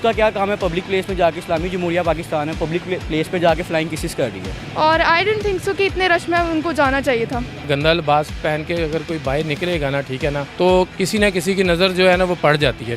उसका क्या काम है पब्लिक प्लेस में जाके, इस्लामी जमहूरिया पाकिस्तान है, पब्लिक प्लेस पे जाके फ्लाइंग किसिस कर रही है। और आई डोंट थिंक सो कि इतने रश में उनको जाना चाहिए था। गंदा लिबास पहन के अगर कोई बाहर निकलेगा ना, ठीक है ना, तो किसी ना किसी की नज़र जो है ना वो पड़ जाती है।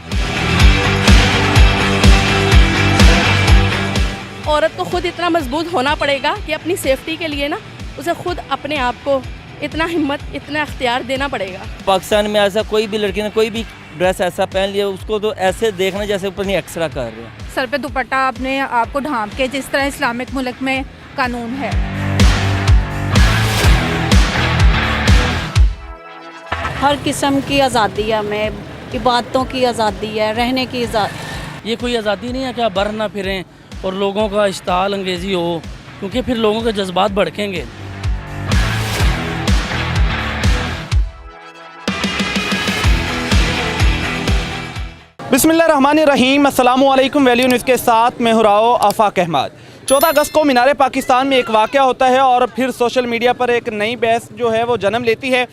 औरत को खुद इतना मजबूत होना पड़ेगा कि अपनी सेफ्टी के लिए ना उसे खुद अपने आप को इतना हिम्मत, इतना अख्तियार देना पड़ेगा। पाकिस्तान में ऐसा कोई भी लड़की ने कोई भी ड्रेस ऐसा पहन लिया, उसको तो ऐसे देखना जैसे ऊपर नहीं एक्सरा कर रहे हैं। सर पे दुपट्टा अपने आप को ढांप के, जिस तरह इस्लामिक मुल्क में कानून है। हर किस्म की आज़ादी है, हमें इबादतों की आज़ादी है, रहने की आज़ादी। ये कोई आज़ादी नहीं है कि आप बाहर ना फिरें और लोगों का इश्ताल अंगेज़ी हो, क्योंकि फिर लोगों के जज्बात भड़केंगे। बिस्मिल्लाहिर्रहमानिर्रहीम, अस्सलामुअलैकुम। वैल्यू न्यूज़ के साथ मैं हूं राव आफाक अहमद। 14 अगस्त को मीनार पाकिस्तान में एक वाक़या होता है और फिर सोशल मीडिया पर एक नई बहस जो है वो जन्म लेती है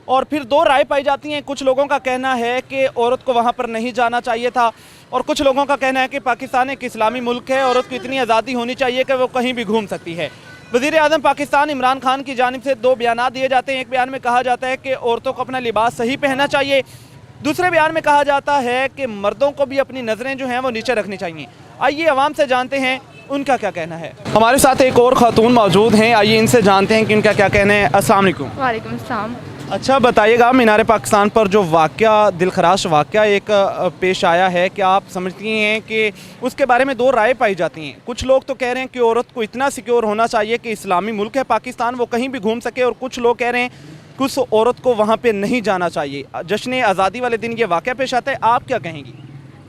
और फिर दो राय पाई जाती हैं। कुछ लोगों का कहना है कि औरत को वहाँ पर नहीं जाना चाहिए था और कुछ लोगों का कहना है कि पाकिस्तान एक इस्लामी मुल्क है, औरत को इतनी आज़ादी होनी चाहिए कि वो कहीं भी घूम सकती है। वज़ीर आज़म पाकिस्तान इमरान खान की जानिब से दो बयान दिए जाते हैं। एक बयान में कहा जाता है कि औरतों को अपना लिबास सही पहनना चाहिए, दूसरे बयान में कहा जाता है कि मर्दों को भी अपनी नज़रें जो हैं वो नीचे रखनी चाहिए। आइए आवाम से जानते हैं उनका क्या कहना है। हमारे साथ एक और खातून मौजूद हैं, आइए इनसे जानते हैं कि उनका क्या कहना है। अस्सलाम वालेकुम। वालेकुम अस्सलाम। अच्छा बताइएगा, मीनार पाकिस्तान पर जो वाक़या, दिलखराश वाक़या एक पेश आया है, क्या आप समझती हैं कि उसके बारे में दो राय पाई जाती हैं? कुछ लोग तो कह रहे हैं कि औरत को इतना सिक्योर होना चाहिए कि इस्लामी मुल्क है पाकिस्तान, वो कहीं भी घूम सके, और कुछ लोग कह रहे हैं कि उस औरत को वहाँ पे नहीं जाना चाहिए। जश्न आज़ादी वाले दिन ये वाक़या पेश आता है, आप क्या कहेंगी?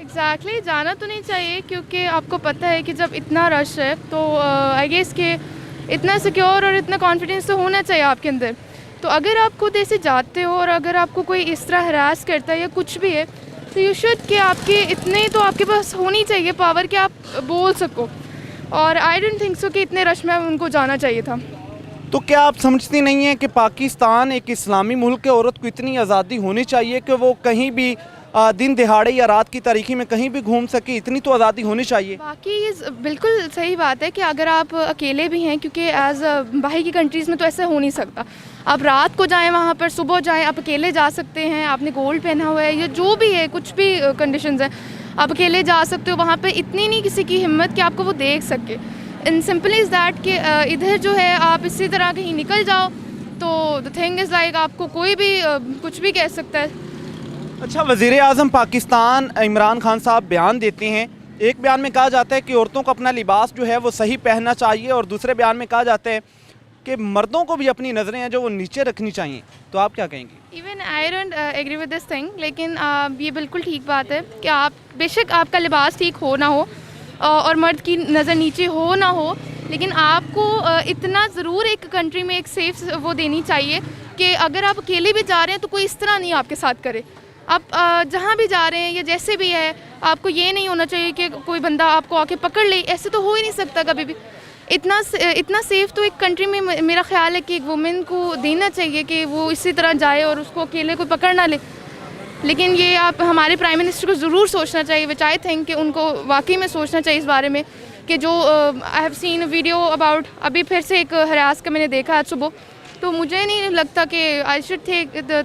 एग्जैक्टली जाना तो नहीं चाहिए, क्योंकि आपको पता है कि जब इतना रश है तो आई गेस के इतना सिक्योर और इतना कॉन्फिडेंस तो होना चाहिए आपके अंदर। तो अगर आप खुद ऐसे जाते हो और अगर आपको कोई इस तरह हरास करता है या कुछ भी है, तो यू शुड कि आपके इतने तो आपके पास होनी चाहिए पावर कि आप बोल सको। और आई डोंट थिंक सो कि इतने रश में उनको जाना चाहिए था। तो क्या आप समझती नहीं हैं कि पाकिस्तान एक इस्लामी मुल्क है, औरत को इतनी आज़ादी होनी चाहिए कि वो कहीं भी दिन दिहाड़े या रात की तारीखी में कहीं भी घूम सके, इतनी तो आज़ादी होनी चाहिए? बाकी ये बिल्कुल सही बात है कि अगर आप अकेले भी हैं, क्योंकि एज बाहर की कंट्रीज़ में तो ऐसा हो नहीं सकता। आप रात को जाएं वहाँ पर, सुबह जाएं, आप अकेले जा सकते हैं, आपने गोल्ड पहना हुआ है या जो भी है, कुछ भी कंडीशंस हैं, आप अकेले जा सकते हो वहाँ पर। इतनी नहीं किसी की हिम्मत कि आपको वो देख सके। इन सिंपल इज़ दैट कि इधर जो है आप इसी तरह कहीं निकल जाओ तो द थिंग इज़ लाइक आपको कोई भी कुछ भी कह सकता है। अच्छा, वज़ीर आज़म पाकिस्तान इमरान खान साहब बयान देते हैं। एक बयान में कहा जाता है कि औरतों को अपना लिबास जो है वो सही पहनना चाहिए और दूसरे बयान में कहा जाता है कि मर्दों को भी अपनी नज़रें हैं जो वो नीचे रखनी चाहिए। तो आप क्या कहेंगी? Even I don't agree with this thing, लेकिन ये बिल्कुल ठीक बात है कि आप बेशक आपका लिबास ठीक हो ना हो और मर्द की नज़र नीचे हो ना हो, लेकिन आपको इतना ज़रूर एक कंट्री में एक सेफ वो देनी चाहिए कि अगर आप अकेले भी जा रहे हैं तो कोई इस तरह नहीं आपके साथ करे। आप जहाँ भी जा रहे हैं या जैसे भी है, आपको ये नहीं होना चाहिए कि कोई बंदा आपको आके पकड़ ले। ऐसे तो हो ही नहीं सकता कभी भी। इतना सेफ़ तो एक कंट्री में मेरा ख्याल है कि एक वुमेन को देना चाहिए कि वो इसी तरह जाए और उसको अकेले कोई पकड़ ना ले। लेकिन ये आप हमारे प्राइम मिनिस्टर को ज़रूर सोचना चाहिए, विच आई थिंक कि उनको वाकई में सोचना चाहिए इस बारे में कि जो I have seen video about, अभी फिर से एक हरास का मैंने देखा आज सुबह, तो मुझे नहीं लगता कि आई शुड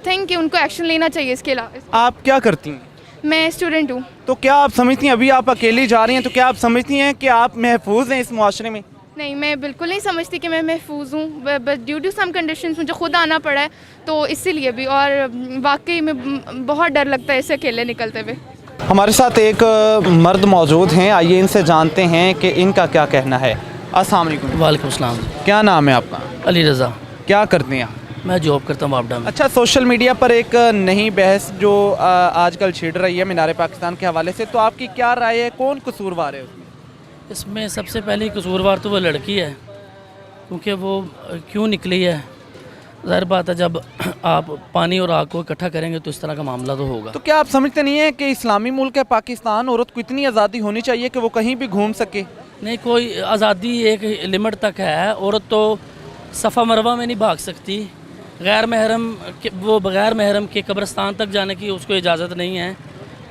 थिंक कि उनको एक्शन लेना चाहिए इसके अलावा। आप क्या करती हैं? मैं स्टूडेंट हूँ। तो क्या आप समझती हैं, अभी आप अकेली जा रही हैं, तो क्या आप समझती हैं कि आप महफूज हैं इस मुआशरे में? नहीं, मैं बिल्कुल नहीं समझती कि मैं महफूज हूँ, but due to some conditions मुझे खुद आना पड़ा है, तो इसीलिए भी। और वाकई में बहुत डर लगता है इसे अकेले निकलते हुए। हमारे साथ एक मर्द मौजूद हैं, आइए इनसे जानते हैं कि इनका क्या कहना है। अस्सलाम वालेकुम। वालेकुम सलाम। क्या नाम है आपका? अली रज़ा। क्या करते हैं आप? मैं जॉब करता हूँ बापडा में। अच्छा, सोशल मीडिया पर एक नई बहस जो आजकल छिड़ रही है मीनार पाकिस्तान के हवाले से, तो आपकी क्या राय है, कौन कसूरवार है उसमें? इसमें सबसे पहले कसूरवार तो वो लड़की है, क्योंकि वो क्यों निकली है। ज़ाहिर बात है, जब आप पानी और आग को इकट्ठा करेंगे तो इस तरह का मामला तो होगा। तो क्या आप समझते नहीं है कि इस्लामी मुल्क है पाकिस्तान, औरत को इतनी आज़ादी होनी चाहिए कि वो कहीं भी घूम सके? नहीं, कोई आज़ादी एक लिमिट तक है। औरत तो सफ़ा मरवा में नहीं भाग सकती, गैर महरम के बगैर महरम के कब्रिस्तान तक जाने की उसको इजाज़त नहीं है।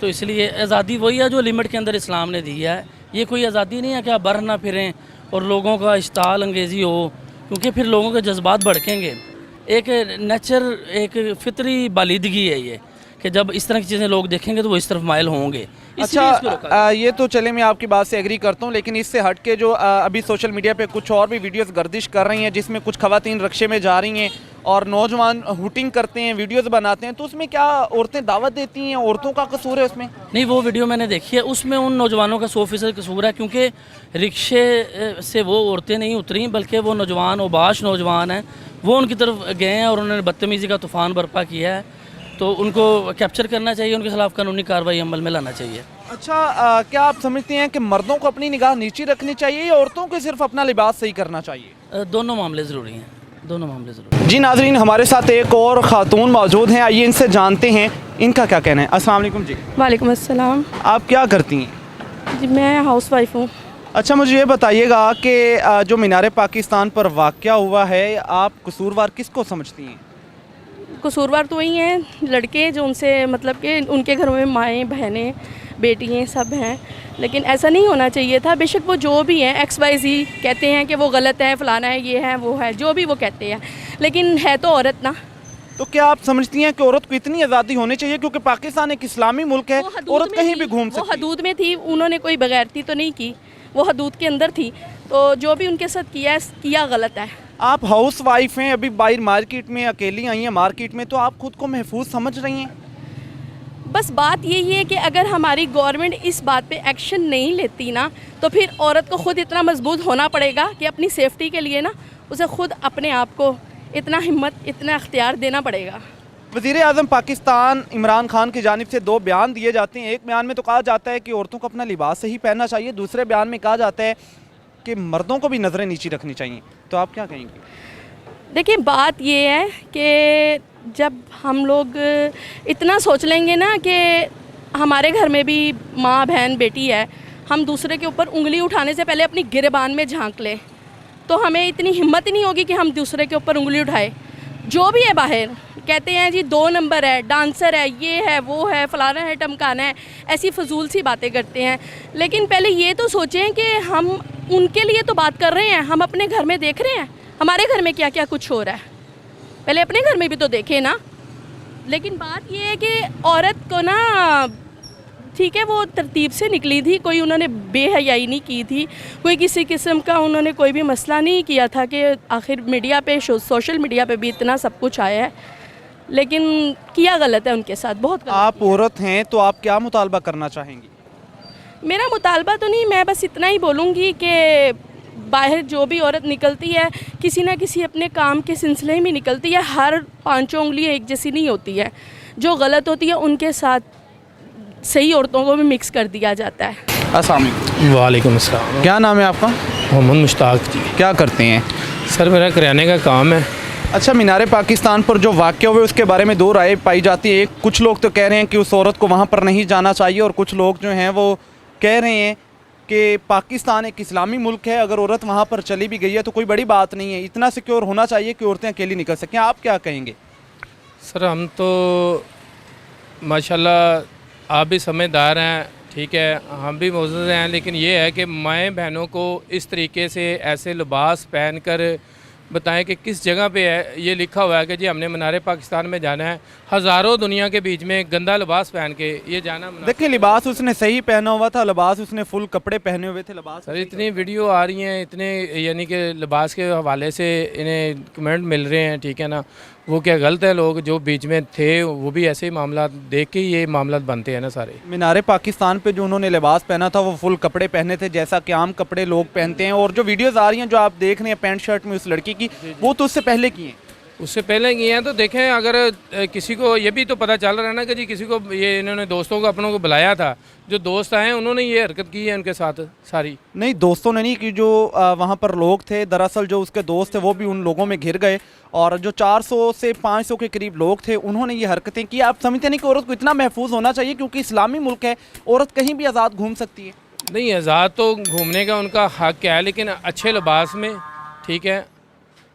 तो इसलिए आज़ादी वही है जो लिमिट के अंदर इस्लाम ने दी है। ये कोई आज़ादी नहीं है कि आप बाहर ना फिरें और लोगों का इश्ताल अंगेज़ी हो, क्योंकि फिर लोगों के जज्बात भड़केंगे। एक नेचर, एक फितरी बालिदगी है ये, कि जब इस तरह की चीज़ें लोग देखेंगे तो वो इस तरफ माइल होंगे। अच्छा, ये तो चले मैं आपकी बात से एग्री करता हूँ, लेकिन इससे हट के जो अभी सोशल मीडिया पे कुछ और भी वीडियोस गर्दिश कर रही हैं जिसमें कुछ खवातीन रक्शे में जा रही हैं और नौजवान हुटिंग करते हैं, वीडियोस बनाते हैं, तो उसमें क्या औरतें दावत देती हैं? औरतों का कसूर है उसमें? नहीं, वो वीडियो मैंने देखी है, उसमें उन नौजवानों का 100% कसूर है, क्योंकि रिक्शे से वो औरतें नहीं उतरी बल्कि वो नौजवान, ओबाश नौजवान हैं, वो उनकी तरफ गए हैं और उन्होंने बदतमीज़ी का तूफ़ान बर्पा किया है। तो उनको कैप्चर करना चाहिए, उनके खिलाफ कानूनी कार्रवाई अमल में लाना चाहिए। अच्छा, क्या आप समझते हैं कि मर्दों को अपनी निगाह नीची रखनी चाहिए या औरतों को सिर्फ अपना लिबास सही करना चाहिए? दोनों मामले ज़रूरी हैं, दोनों मामले ज़रूरी। जी नाजरीन, हमारे साथ एक और ख़ातून मौजूद हैं, आइए इनसे जानते हैं इनका क्या कहना है। अस्सलाम वालेकुम जी। वालेकुम अस्सलाम आप क्या करती हैं? जी, मैं हाउस वाइफ हूँ। अच्छा, मुझे ये बताइएगा कि जो मीनार पाकिस्तान पर वाक़या हुआ है, आप कसूरवार किसको समझती हैं? कसूरवार तो वही हैं लड़के जो उनसे मतलब कि उनके घरों में माएँ बहनें बेटियाँ सब हैं, लेकिन ऐसा नहीं होना चाहिए था। बेशक वो जो भी हैं XYZ कहते हैं कि वो गलत है, फलाना है, ये है, वो है, जो भी वो कहते हैं, लेकिन है तो औरत ना। तो क्या आप समझती हैं कि औरत को इतनी आज़ादी होनी चाहिए? क्योंकि पाकिस्तान एक इस्लामी मुल्क है, औरत कहीं भी घूम सकती है। वो हदूद में थी, उन्होंने कोई बगैरती तो नहीं की, वो हदूद के अंदर थी, तो जो भी उनके साथ किया गलत है। आप हाउस वाइफ हैं, अभी बाहर मार्केट में अकेली आई हैं मार्केट में, तो आप खुद को महफूज समझ रही हैं? बस बात यही है कि अगर हमारी गवर्नमेंट इस बात पे एक्शन नहीं लेती ना, तो फिर औरत को खुद इतना मजबूत होना पड़ेगा कि अपनी सेफ्टी के लिए ना उसे खुद अपने आप को इतना हिम्मत, इतना अख्तियार देना पड़ेगा। वज़ीर आज़म पाकिस्तान इमरान खान की जानिब से 2 बयान दिए जाते हैं। एक बयान में तो कहा जाता है कि औरतों को अपना लिबास सही पहनना चाहिए, दूसरे बयान में कहा जाता है कि मर्दों को भी नज़रें नीची रखनी चाहिए। तो आप क्या कहेंगे? देखिए, बात ये है कि जब हम लोग इतना सोच लेंगे ना कि हमारे घर में भी माँ बहन बेटी है, हम दूसरे के ऊपर उंगली उठाने से पहले अपनी गिरबान में झांक लें, तो हमें इतनी हिम्मत ही नहीं होगी कि हम दूसरे के ऊपर उंगली उठाए। जो भी है बाहर कहते हैं जी 2 नंबर है, डांसर है, ये है, वो है, फलाना है, टमकाना है, ऐसी फजूल सी बातें करते हैं। लेकिन पहले ये तो सोचें कि हम उनके लिए तो बात कर रहे हैं, हम अपने घर में देख रहे हैं हमारे घर में क्या क्या कुछ हो रहा है, पहले अपने घर में भी तो देखें ना। लेकिन बात ये है कि औरत को ना, ठीक है, वो तरतीब से निकली थी, कोई उन्होंने बेहयाई नहीं की थी, कोई किसी किस्म का उन्होंने कोई भी मसला नहीं किया था कि आखिर मीडिया पे, सोशल मीडिया पे भी इतना सब कुछ आया है, लेकिन किया गलत है उनके साथ, बहुत गलत। आप औरत हैं तो आप क्या मुतालबा करना चाहेंगी? मेरा मुतालबा तो नहीं, मैं बस इतना ही बोलूँगी कि बाहर जो भी औरत निकलती है किसी ना किसी अपने काम के सिलसिले में निकलती है, हर 5 उंगलियाँ एक जैसी नहीं होती है, जो गलत होती है उनके साथ सही औरतों को भी मिक्स कर दिया जाता है। अस्सलाम वालेकुम। वालेकुम अस्सलाम। क्या नाम है आपका? मोहम्मद मुश्ताक जी। क्या करते हैं? सर, मेरा किराने का काम है। अच्छा, मीनार पाकिस्तान पर जो वाक़या हुए उसके बारे में 2 राय पाई जाती है। कुछ लोग तो कह रहे हैं कि उस औरत को वहाँ पर नहीं जाना चाहिए, और कुछ लोग जो हैं वो कह रहे हैं कि पाकिस्तान एक इस्लामी मुल्क है, अगर औरत वहाँ पर चली भी गई है तो कोई बड़ी बात नहीं है, इतना सिक्योर होना चाहिए कि औरतें अकेली निकल सकें। आप क्या कहेंगे? सर, हम तो माशाल्लाह आप भी समझदार हैं, ठीक है, हम भी मौजूद हैं, लेकिन ये है कि माएँ बहनों को इस तरीके से ऐसे लिबास पहन कर बताएं कि किस जगह पे है ये लिखा हुआ है कि जी हमने मीनार पाकिस्तान में जाना है, हज़ारों दुनिया के बीच में गंदा लिबास पहन के ये जाना। देखिए, लिबास उसने सही पहना हुआ था, लिबास उसने फुल कपड़े पहने हुए थे, लिबास। सर, इतनी वीडियो आ रही हैं, इतने यानी कि लिबास के हवाले से इन्हें कमेंट मिल रहे हैं, ठीक है ना, वो क्या गलत है? लोग जो बीच में थे वो भी ऐसे ही मामला देख के ये मामला बनते हैं ना सारे। मीनार पाकिस्तान पे जो उन्होंने लिबास पहना था वो फुल कपड़े पहने थे, जैसा कि आम कपड़े लोग पहनते हैं, और जो वीडियोस आ रही हैं जो आप देख रहे हैं पैंट शर्ट में उस लड़की की, वो तो उससे पहले की हैं। उससे पहले किए हैं, तो देखें, अगर किसी को ये भी तो पता चल रहा है ना कि जी किसी को ये इन्होंने दोस्तों को अपनों को बुलाया था, जो दोस्त आए उन्होंने ये हरकत की है उनके साथ सारी। नहीं, दोस्तों ने नहीं की, जो वहाँ पर लोग थे, दरअसल जो उसके दोस्त थे वो भी उन लोगों में घिर गए, और जो 400 से 500 के करीब लोग थे उन्होंने ये हरकतें की। आप समझते नहीं कि औरत को इतना महफूज होना चाहिए? क्योंकि इस्लामी मुल्क है, औरत कहीं भी आज़ाद घूम सकती है। नहीं, आज़ाद तो घूमने का उनका हक है, लेकिन अच्छे लिबास में, ठीक है,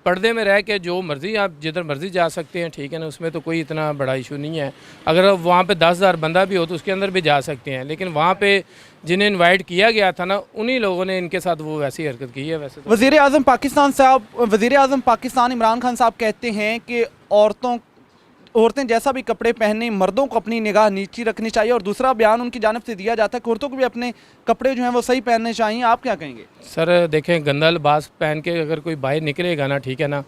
पर्दे में रह के जो मर्ज़ी आप जिधर मर्ज़ी जा सकते हैं, ठीक है ना, उसमें तो कोई इतना बड़ा इशू नहीं है। अगर वहाँ पे 10,000 बंदा भी हो तो उसके अंदर भी जा सकते हैं, लेकिन वहाँ पे जिन्हें इनवाइट किया गया था ना, उन्हीं लोगों ने इनके साथ वो वैसी हरकत की है। वैसे तो वज़ीर आज़म पाकिस्तान इमरान खान साहब कहते हैं कि औरतें जैसा भी कपड़े पहने, मर्दों को अपनी निगाह नीची रखनी चाहिए, और दूसरा बयान उनकी जानिब से दिया जाता है कि औरतों को भी अपने कपड़े जो हैं वो सही पहनने चाहिए। आप क्या कहेंगे? सर देखें, गंदा लिबास पहन के अगर कोई बाहर निकलेगा ना, ठीक है ना,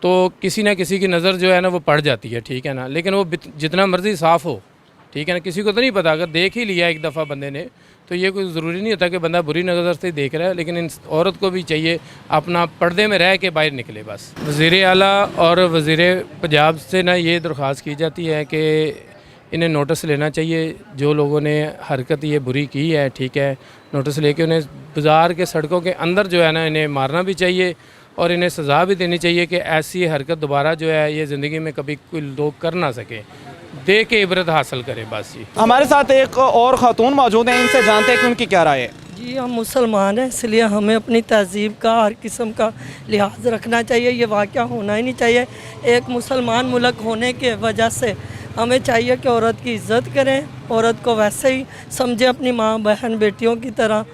तो किसी ना किसी की नज़र जो है ना वो पड़ जाती है, ठीक है ना, लेकिन वो जितना मर्जी साफ़ हो, ठीक है ना, किसी को तो नहीं पता, अगर देख ही लिया एक दफ़ा बंदे ने तो ये कोई ज़रूरी नहीं होता कि बंदा बुरी नज़र से देख रहा है, लेकिन इन औरत को भी चाहिए अपना पर्दे में रह के बाहर निकले बस। वज़ीर आला और वज़ीर पंजाब से ना ये दरख्वास्त की जाती है कि इन्हें नोटिस लेना चाहिए, जो लोगों ने हरकत ये बुरी की है, ठीक है, नोटिस लेके उन्हें बाज़ार के सड़कों के अंदर जो है ना इन्हें मारना भी चाहिए और इन्हें सज़ा भी देनी चाहिए कि ऐसी हरकत दोबारा जो है ये ज़िंदगी में कभी कोई लोग कर ना सकें, दे के इबरत हासिल करें बस। जी हमारे साथ एक और खातून मौजूद हैं, इनसे जानते हैं कि उनकी क्या राय है। जी हम मुसलमान हैं, इसलिए हमें अपनी तहज़ीब का हर किस्म का लिहाज रखना चाहिए। ये वाक़या होना ही नहीं चाहिए। एक मुसलमान मुल्क होने के वजह से हमें चाहिए कि औरत की इज़्ज़त करें, औरत को वैसे ही समझे अपनी माँ बहन बेटियों की तरह,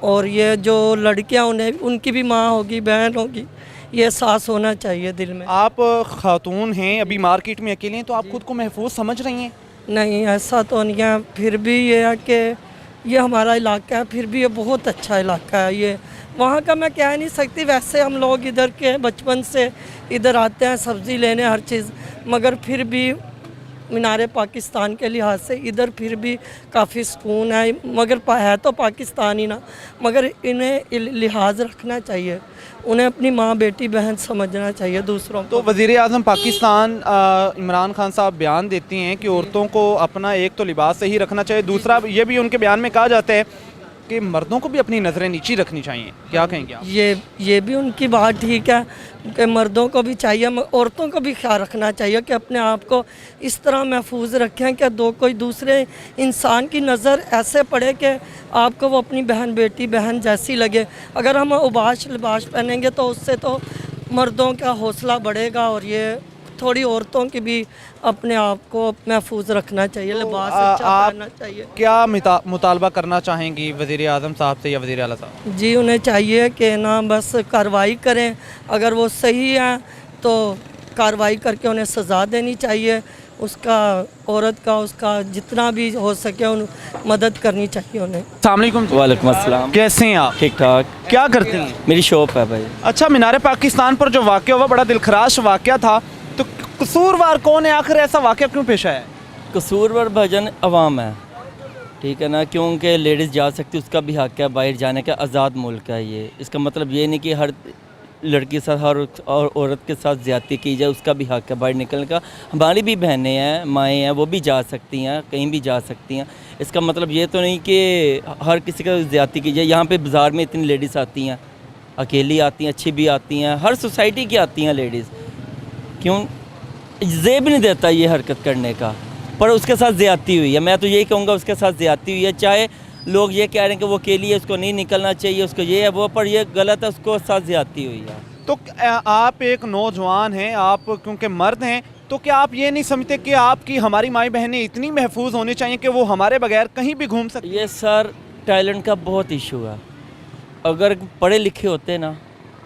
और ये जो लड़कियाँ उन्हें उनकी भी माँ होगी बहन होगी, ये एहसास होना चाहिए दिल में। आप खातून हैं, अभी मार्केट में अकेले हैं, तो आप खुद को महफूज समझ रही हैं? नहीं ऐसा तो नहीं है, फिर भी ये है कि ये हमारा इलाका है, फिर भी ये बहुत अच्छा इलाका है। ये वहाँ का मैं कह नहीं सकती, वैसे हम लोग इधर के बचपन से इधर आते हैं सब्ज़ी लेने हर चीज़, मगर फिर भी मीनार पाकिस्तान के लिहाज से इधर फिर भी काफ़ी सुकून है, मगर है तो पाकिस्तान ही ना, मगर इन्हें लिहाज रखना चाहिए, उन्हें अपनी माँ बेटी बहन समझना चाहिए दूसरों को। तो वज़ीर आज़म पाकिस्तान इमरान खान साहब बयान देती हैं कि औरतों को अपना एक तो लिबास सही रखना चाहिए, दूसरा ये भी उनके बयान में कहा जाता है कि मर्दों को भी अपनी नज़रें नीची रखनी चाहिए। क्या कहेंगे आप? ये भी उनकी बात ठीक है कि मर्दों को भी चाहिए, औरतों को भी ख्याल रखना चाहिए कि अपने आप को इस तरह महफूज रखें कि कोई दूसरे इंसान की नज़र ऐसे पड़े कि आपको वो अपनी बहन बेटी बहन जैसी लगे। अगर हम उबाश लिबास पहनेंगे तो उससे तो मर्दों का हौसला बढ़ेगा, और ये थोड़ी औरतों की भी अपने आप को महफूज रखना चाहिए, लिबास अच्छा पहनना चाहिए। क्या मुतालबा करना चाहेंगी वज़ीर आज़म साहब से या वज़ीर आला साहब? जी उन्हें चाहिए कि ना बस कार्रवाई करें, अगर वो सही है तो कार्रवाई करके उन्हें सज़ा देनी चाहिए, उसका औरत का उसका जितना भी हो सके उन मदद करनी चाहिए उन्हें। अस्सलाम वालेकुम। वालेकुम अस्सलाम। कैसे हैं आप? ठीक ठाक। क्या करते हैं? मेरी शॉप है भाई। अच्छा, मीनार पाकिस्तान पर जो वाक़या हुआ बड़ा दिलखराश वाक़या था, तो कसूरवार कौन है आखिर? ऐसा वाक़या क्यों पेश आया? कसूरवार भजन अवाम है, ठीक है ना, क्योंकि लेडीज़ जा सकती, उसका भी हक़ है बाहर जाने का, आज़ाद मुल्क है ये। इसका मतलब ये नहीं कि हर लड़की के साथ हर और औरत के साथ ज़्यादती की जाए, उसका भी हक़ है बाहर निकलने का। हमारी भी बहनें हैं, माएँ हैं, वो भी जा सकती हैं, कहीं भी जा सकती हैं। इसका मतलब ये तो नहीं कि हर किसी का ज़्यादती की जाए। यहाँ पे बाज़ार में इतनी लेडीज़ आती हैं, अकेली आती हैं, अच्छी भी आती हैं, हर सोसाइटी की आती हैं लेडीज़, क्यों ज़ेब नहीं देता ये हरकत करने का, पर उसके साथ ज़्यादती हुई है। मैं तो यही कहूँगा उसके साथ ज़्यादती हुई है। चाहे लोग ये कह रहे हैं कि वो अकेली है, उसको नहीं निकलना चाहिए, उसको ये है वो, पर ये गलत है, उसको साथ ज़्यादती हुई है। तो आप एक नौजवान हैं, आप क्योंकि मर्द हैं, तो क्या आप ये नहीं समझते कि आपकी हमारी माई बहनें इतनी महफूज होनी चाहिए कि वो हमारे बगैर कहीं भी घूम सकती? ये सर टैलेंट का बहुत इशू है। अगर पढ़े लिखे होते ना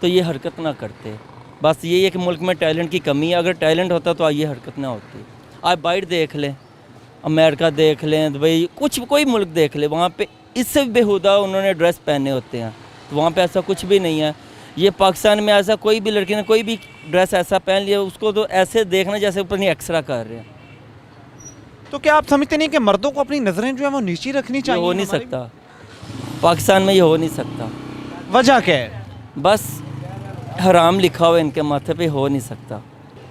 तो ये हरकत ना करते। बस ये है कि मुल्क में टैलेंट की कमी है। अगर टैलेंट होता तो ये हरकत ना होती। आप बाहर देख लें, अमेरिका देख लें, दुबई, कोई मुल्क देख लें, वहाँ पे इससे बेहुदा उन्होंने ड्रेस पहने होते हैं, तो वहाँ पे ऐसा कुछ भी नहीं है। ये पाकिस्तान में ऐसा कोई भी लड़की ने कोई भी ड्रेस ऐसा पहन लिया, उसको तो ऐसे देखना जैसे ऊपर नहीं एक्सरा कर रहे हैं। तो क्या आप समझते नहीं कि मर्दों को अपनी नज़रें जो है वो नीची रखनी चाहिए? हो नहीं सकता, पाकिस्तान में ये हो नहीं सकता। वजह क्या है? बस हराम लिखा हुआ इनके माथे पे, हो नहीं सकता।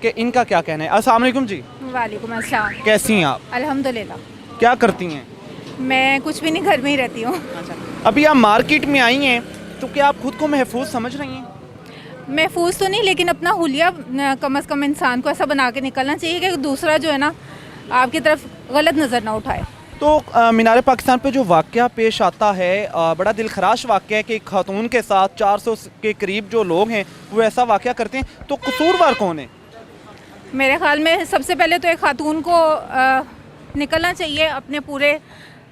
कि इनका क्या कहना है? अस्सलाम वालेकुम जी। वालेकुम अस्सलाम। कैसी हैं आप? अल्हम्दुलिल्लाह। क्या करती हैं? मैं कुछ भी नहीं, घर में ही रहती हूँ। अच्छा, अभी आप मार्केट में आई हैं, तो क्या आप खुद को महफूज समझ रही हैं? महफूज तो नहीं, लेकिन अपना हुलिया कम से कम इंसान को ऐसा बना के निकलना चाहिए कि दूसरा जो है ना आपकी तरफ गलत नज़र ना उठाए। तो मीनार पाकिस्तान पे जो वाक़या पेश आता है बड़ा दिलखराश वाक़या है कि एक खातून के साथ 400 के करीब जो लोग हैं वो ऐसा वाक़या करते हैं, तो कसूरवार कौन है? मेरे ख्याल में सबसे पहले तो एक खातून को निकलना चाहिए अपने पूरे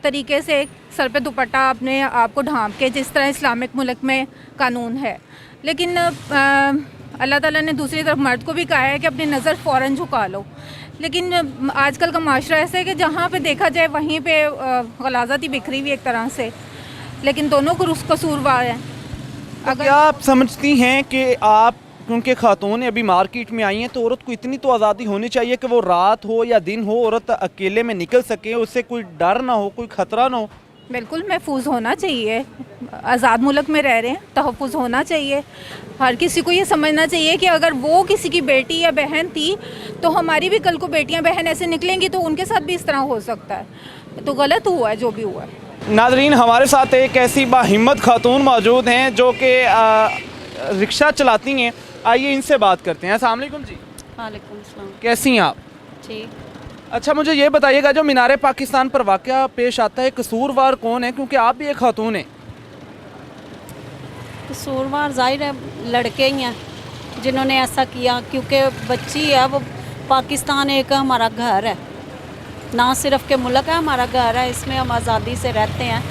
तरीके से, सर पे दुपट्टा अपने आप को ढांप के, जिस तरह इस्लामिक मुल्क में कानून है। लेकिन अल्लाह ताला ने दूसरी तरफ मर्द को भी कहा है कि अपनी नज़र फ़ौरन झुका लो। लेकिन आजकल का माशरा ऐसा है कि जहाँ पे देखा जाए वहीं पे गलाज़त ही बिखरी हुई एक तरह से, लेकिन दोनों को कसूरवार हैं। तो क्या आप समझती हैं कि आप क्योंकि खातून अभी मार्केट में आई हैं तो औरत को इतनी तो आज़ादी होनी चाहिए कि वो रात हो या दिन हो औरत अकेले में निकल सके, उससे कोई डर ना हो, कोई ख़तरा ना हो? बिल्कुल महफूज होना चाहिए, आज़ाद मुल्क में रह रहे हैं, तहफ़्फ़ुज़ होना चाहिए। हर किसी को ये समझना चाहिए कि अगर वो किसी की बेटी या बहन थी तो हमारी भी कल को बेटियां बहन ऐसे निकलेंगी तो उनके साथ भी इस तरह हो सकता है। तो गलत हुआ है जो भी हुआ है। नाज़रीन, हमारे साथ एक ऐसी बाहिम्मत खातून मौजूद हैं जो कि रिक्शा चलाती हैं, आइए इनसे बात करते हैं। अस्सलाम वालेकुम जी। वालेकुम सलाम। कैसी हैं आप? ठीक। अच्छा, मुझे ये बताइएगा जो मीनार पाकिस्तान पर वाक़या पेश आता है, कसूरवार कौन है, क्योंकि आप भी एक खातून हैं? कसूरवार जाहिर है लड़के ही हैं जिन्होंने ऐसा किया, क्योंकि बच्ची है वो। पाकिस्तान एक हमारा घर है, ना सिर्फ के मुल्क है, हमारा घर है, इसमें हम आज़ादी से रहते हैं।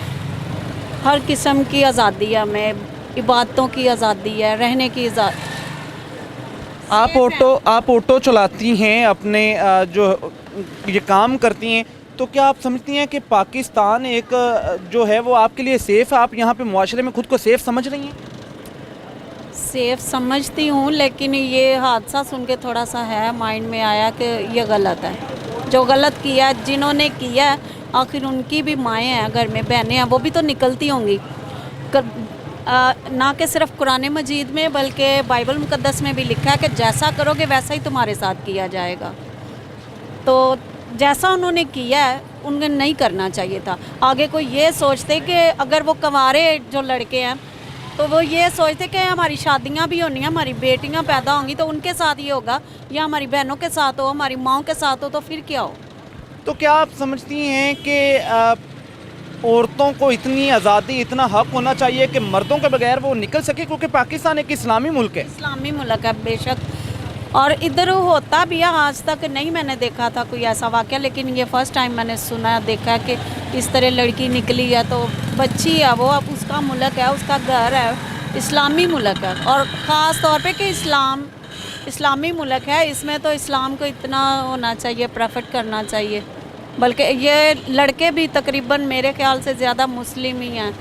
हर किस्म की आज़ादी है हमें, इबादतों की आज़ादी है, रहने की आप ऑटो चलाती हैं, अपने जो ये काम करती हैं, तो क्या आप समझती हैं कि पाकिस्तान एक जो है वो आपके लिए सेफ़ है? आप यहाँ पे मुआशरे में खुद को सेफ़ समझ रही हैं? सेफ समझती हूँ, लेकिन ये हादसा सुन के थोड़ा सा है माइंड में आया कि ये गलत है। जो गलत किया, जिन्होंने किया, आखिर उनकी भी माएँ हैं घर में, बहनें हैं, वो भी तो निकलती होंगी। ना कि सिर्फ कुरान मजीद में बल्कि बाइबल मुकद्दस में भी लिखा है कि जैसा करोगे वैसा ही तुम्हारे साथ किया जाएगा। तो जैसा उन्होंने किया है उन्हें नहीं करना चाहिए था। आगे कोई ये सोचते कि अगर वो कंवारे जो लड़के हैं तो वो ये सोचते कि हमारी शादियां भी होनी हैं, हमारी बेटियां पैदा होंगी तो उनके साथ ये होगा, या हमारी बहनों के साथ हो, हमारी माँओं के साथ हो, तो फिर क्या हो। तो क्या आप समझती हैं कि औरतों को इतनी आज़ादी, इतना हक होना चाहिए कि मर्दों के बगैर वो निकल सके, क्योंकि पाकिस्तान एक इस्लामी मुल्क है? इस्लामी मुल्क है बेशक, और इधर होता भी है। आज तक नहीं मैंने देखा था कोई ऐसा वाक़या, लेकिन ये फ़र्स्ट टाइम मैंने सुना, देखा कि इस तरह लड़की निकली है। तो बच्ची है वो, अब उसका मुल्क है, उसका घर है, इस्लामी मुल्क है, और ख़ास तौर पे कि इस्लामी मुल्क है, इसमें तो इस्लाम को इतना होना चाहिए, प्रॉफिट करना चाहिए। बल्कि ये लड़के भी तकरीबन मेरे ख्याल से ज़्यादा मुस्लिम ही हैं।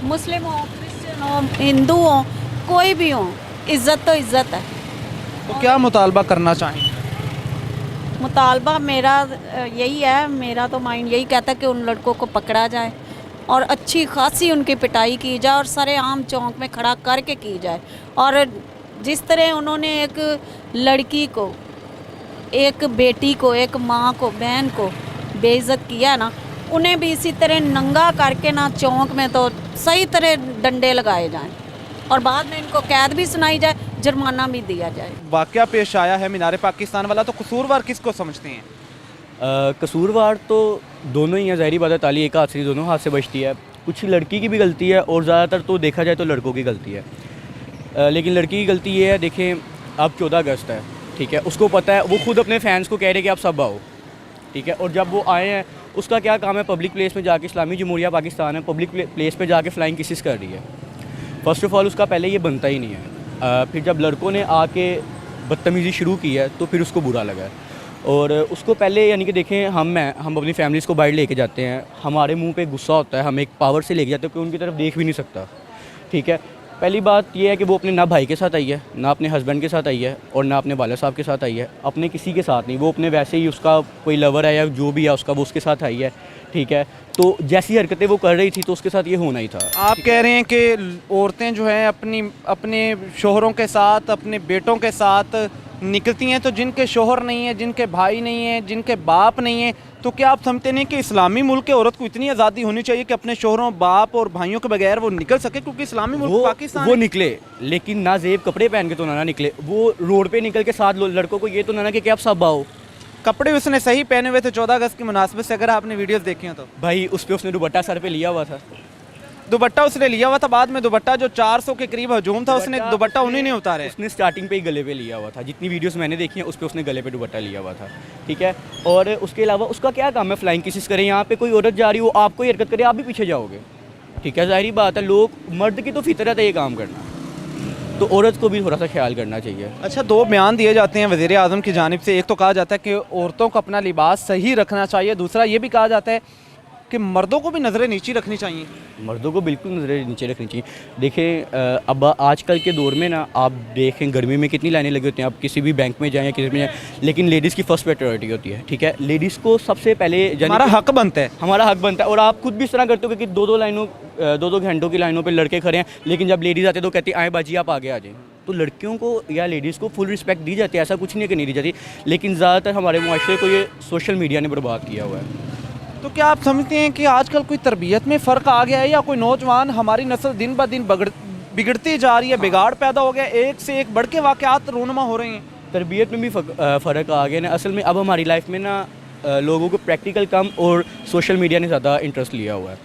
मुस्लिम हो, क्रिश्चियन हो, हिंदू हो, कोई भी हो, इज़्ज़त तो इज़्ज़त है। तो क्या मुतालबा करना चाहें? मुतालबा मेरा यही है, मेरा तो माइंड यही कहता है कि उन लड़कों को पकड़ा जाए और अच्छी खासी उनकी पिटाई की जाए और सरेआम चौक में खड़ा करके की जाए। और जिस तरह उन्होंने एक लड़की को, एक बेटी को, एक माँ को, बहन को बेइज्जत किया ना, उन्हें भी इसी तरह नंगा करके ना चौक में तो सही तरह डंडे लगाए जाएं और बाद में इनको कैद भी सुनाई जाए, जुर्माना भी दिया जाए। वाक़या पेश आया है मीनार पाकिस्तान वाला, तो कसूरवार किसको समझते हैं? कसूरवार तो दोनों ही हैं, ज़ाहिरी बात है, ताली एक हाथ से दोनों हाथ से बजती है। कुछ लड़की की भी गलती है और ज़्यादातर तो देखा जाए तो लड़कों की गलती है। लेकिन लड़की की गलती ये है, देखें अब 14 अगस्त है, ठीक है, उसको पता है, वो खुद अपने फैंस को कह रहे कि आप सब आओ, ठीक है, और जब वो आए हैं उसका क्या काम है? पब्लिक प्लेस में जाके, इस्लामी जमहूरिया पाकिस्तान है, पब्लिक प्लेस पे जाके फ़्लाइंग किसिस कर रही है। फ़र्स्ट ऑफ़ ऑल उसका पहले ये बनता ही नहीं है। फिर जब लड़कों ने आके बदतमीज़ी शुरू की है तो फिर उसको बुरा लगा है, और उसको पहले यानी कि देखें हम अपनी फैमिलीज़ को बाहर लेके जाते हैं, हमारे मुंह पे गुस्सा होता है, हम एक पावर से लेके जाते हैं कि उनकी तरफ देख भी नहीं सकता, ठीक है। पहली बात ये है कि वो अपने ना भाई के साथ आई है, ना अपने हस्बैंड के साथ आई है, और ना अपने वाले साहब के साथ आई है, अपने किसी के साथ नहीं। वो अपने वैसे ही, उसका कोई लवर है या जो भी है उसका, वो उसके साथ आई है, ठीक है। तो जैसी हरकतें वो कर रही थी तो उसके साथ ये होना ही था। आप कह रहे हैं कि औरतें जो हैं अपने शोहरों के साथ, अपने बेटों के साथ निकलती हैं, तो जिनके शोहर नहीं है, जिनके भाई नहीं है, जिनके बाप नहीं है, तो क्या आप समझते नहीं कि इस्लामी मुल्क के औरत को इतनी आज़ादी होनी चाहिए कि अपने शोहरों, बाप और भाइयों के बगैर वो निकल सके? क्योंकि इस्लामी मुल्क पाकिस्तान वो निकले, लेकिन ना जेब कपड़े पहन के तो ना निकले, वो रोड पे निकल के साथ लड़कों को ये तो ना कि आप सब आओ, कपड़े उसने सही पहने हुए थे 14 अगस्त की मुनासिबत से, अगर आपने वीडियोस देखी हो तो। भाई उस पर उसने दुपट्टा सर पे लिया हुआ था। दुपट्टा उसने लिया हुआ था, बाद में दुपट्टा जो 400 के करीब हजूम था उसने दुपट्टा उन्हीं ने उतारे। उसने स्टार्टिंग पे ही गले पे लिया हुआ था, जितनी वीडियोस मैंने देखी हैं उस पर उसने गले पे दुपट्टा लिया हुआ था, ठीक है। और उसके अलावा उसका क्या काम है फ्लाइंग किसिस करे, यहाँ पे कोई औरत जा रही हो आपको हरकत करे आप भी पीछे जाओगे, ठीक है। ज़ाहिर बात है, लोग मर्द की तो फितरत है ये काम करना, तो औरत को भी थोड़ा सा ख्याल करना चाहिए। अच्छा, 2 बयान दिए जाते हैं वज़ीर आज़म की जानिब से। एक तो कहा जाता है कि औरतों को अपना लिबास सही रखना चाहिए, दूसरा ये भी कहा जाता है कि मर्दों को भी नज़रें नीची रखनी चाहिए। मर्दों को बिल्कुल नज़रें नीचे रखनी चाहिए। देखें अब आजकल के दौर में ना आप देखें गर्मी में कितनी लाइनें लगी होती हैं, आप किसी भी बैंक में जाएँ या किसी में जाएँ, लेकिन लेडीज़ की फ़र्स्ट प्रायोरिटी होती है, ठीक है। लेडीज़ को सबसे पहले हमारा हक बनता है, हमारा हक बनता है। और आप खुद भी इस तरह करते हो कि 2-2 घंटों की लाइनों पर लड़के खड़े हैं, लेकिन जब लेडीज़ आते तो कहती आए बाजी आप आगे आ जाएँ। तो लड़कियों को या लेडीज़ को फुल रिस्पेक्ट दी जाती है, ऐसा कुछ नहीं है कि नहीं दी जाती, लेकिन ज़्यादातर हमारे मुआशरे को ये सोशल मीडिया ने बर्बाद किया हुआ है। तो क्या आप समझते हैं कि आजकल कोई तरबियत में फ़र्क आ गया है, या कोई नौजवान हमारी नस्ल दिन ब दिन बिगड़ती जा रही है, बिगाड़ पैदा हो गया, एक से एक बढ़ के वाक़यात रूनुमा हो रहे हैं? तरबियत में भी फ़र्क आ गया ना। असल में अब हमारी लाइफ में ना लोगों को प्रैक्टिकल कम और सोशल मीडिया ने ज़्यादा इंटरेस्ट लिया हुआ है,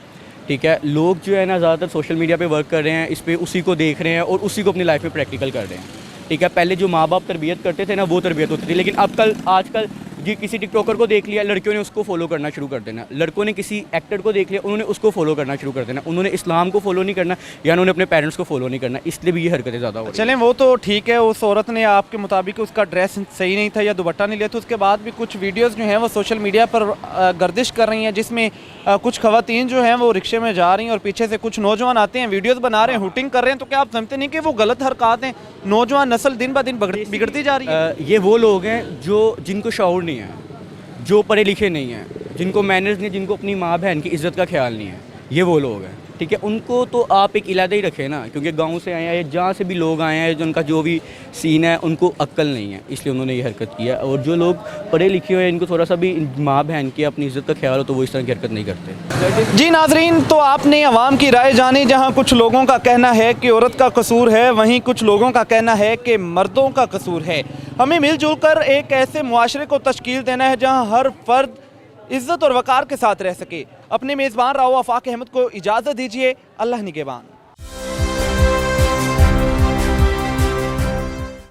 ठीक है। लोग जो है ना ज़्यादातर सोशल मीडिया पे वर्क कर रहे हैं, इस पर उसी को देख रहे हैं और उसी को अपनी लाइफ में प्रैक्टिकल कर रहे हैं, ठीक है। पहले जो माँ बाप तरबियत करते थे ना वो तरबियत होती थी, लेकिन अब आजकल जी किसी टिकटॉकर को देख लिया लड़कियों ने उसको फॉलो करना शुरू कर देना, लड़कों ने किसी एक्टर को देख लिया उन्होंने उसको फॉलो करना शुरू कर देना, उन्होंने इस्लाम को फॉलो नहीं करना या उन्होंने अपने पेरेंट्स को फॉलो नहीं करना, इसलिए भी ये हरकतें ज़्यादा हो रही हैं। चलें, वो तो ठीक है, उस औरत ने आपके मुताबिक उसका ड्रेस सही नहीं था या दुपट्टा नहीं लिया, तो उसके बाद भी कुछ वीडियोस जो हैं वो सोशल मीडिया पर गर्दिश कर रही हैं, जिसमें कुछ खवातीन जो हैं वो रिक्शे में जा रही हैं और पीछे से कुछ नौजवान आते हैं, वीडियोस बना रहे हैं, हुटिंग कर रहे हैं। तो क्या आप समझते नहीं कि वो गलत हरकत हैं, नौजवान नस्ल दिन ब दिन बिगड़ती जा रही है? ये वो लोग हैं जिनको शऊर नहीं है, जो पढ़े लिखे नहीं हैं, जिनको मैनर्स नहीं, जिनको अपनी माँ बहन की इज़्ज़त का ख्याल नहीं है, ये वो लोग हैं, ठीक है। उनको तो आप एक इलादा ही रखें ना, क्योंकि गांव से आए हैं या जहाँ से भी लोग आए हैं, जिनका जो भी सीन है उनको अक्ल नहीं है, इसलिए उन्होंने ये हरकत किया। और जो लोग पढ़े लिखे हुए हैं, इनको थोड़ा सा भी माँ बहन की अपनी इज़्ज़त का ख्याल हो तो वो इस तरह की हरकत नहीं करते। जी नाजरीन, तो आपने अवाम की राय जानी, जहाँ कुछ लोगों का कहना है कि औरत का कसूर है, वहीं कुछ लोगों का कहना है कि मर्दों का कसूर है। हमें मिलजुल कर एक ऐसे मुआशरे को तश्कील देना है जहाँ हर फर्द इज़्ज़त और वक़ार के साथ रह सके। अपने मेज़बान राव आफाक अहमद को इजाज़त दीजिए। अल्लाह निगहबान।